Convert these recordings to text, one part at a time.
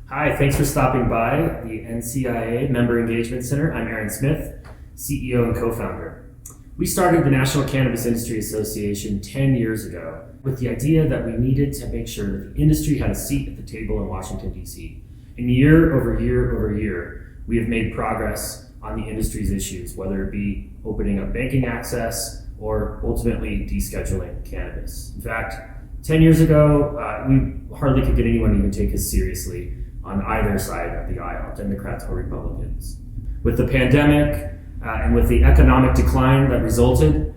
Hi, thanks for stopping by the NCIA Member Engagement Center. I'm Aaron Smith, CEO and co-founder. We started the National Cannabis Industry Association 10 years ago with the idea that we needed to make sure that the industry had a seat at the table in Washington, D.C. And year over year, we have made progress on the industry's issues, whether it be opening up banking access or ultimately descheduling cannabis. In fact, 10 years ago, we hardly could get anyone to even take us seriously on either side of the aisle, Democrats or Republicans. With the pandemic and with the economic decline that resulted,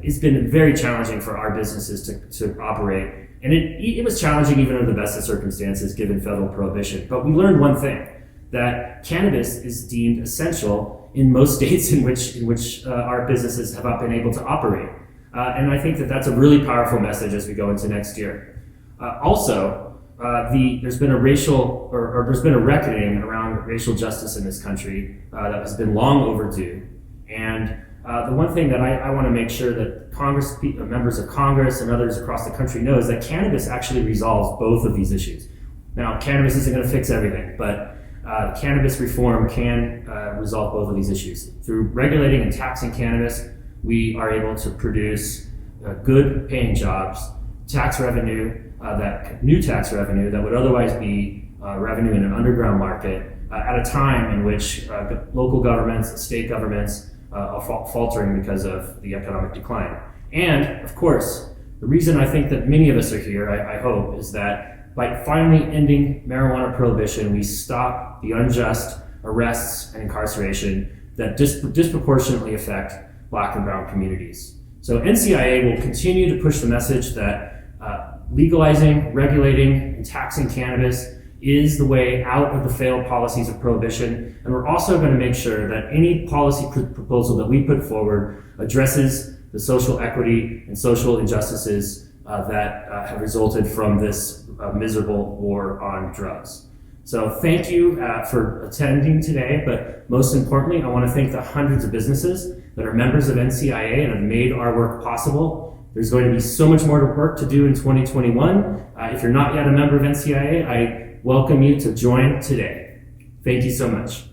it's been very challenging for our businesses to operate. And it was challenging even under the best of circumstances given federal prohibition. But we learned one thing, that cannabis is deemed essential in most states in which our businesses have not been able to operate. And I think that that's a really powerful message as we go into next year. There's been a reckoning around racial justice in this country that has been long overdue. And the one thing that I want to make sure that members of Congress and others across the country know is that cannabis actually resolves both of these issues. Now, cannabis isn't going to fix everything, but cannabis reform can resolve both of these issues. Through regulating and taxing cannabis, we are able to produce good paying jobs, tax revenue, new tax revenue that would otherwise be revenue in an underground market at a time in which local governments, state governments are faltering because of the economic decline. And of course, the reason I think that many of us are here, I hope, is that by finally ending marijuana prohibition, we stop the unjust arrests and incarceration that disproportionately affect Black and brown communities. So NCIA will continue to push the message that legalizing, regulating, and taxing cannabis is the way out of the failed policies of prohibition. And we're also going to make sure that any policy proposal that we put forward addresses the social equity and social injustices that have resulted from this miserable war on drugs. So thank you for attending today, but most importantly, I want to thank the hundreds of businesses that are members of NCIA and have made our work possible. There's going to be so much more work to do in 2021. If you're not yet a member of NCIA, I welcome you to join today. Thank you so much.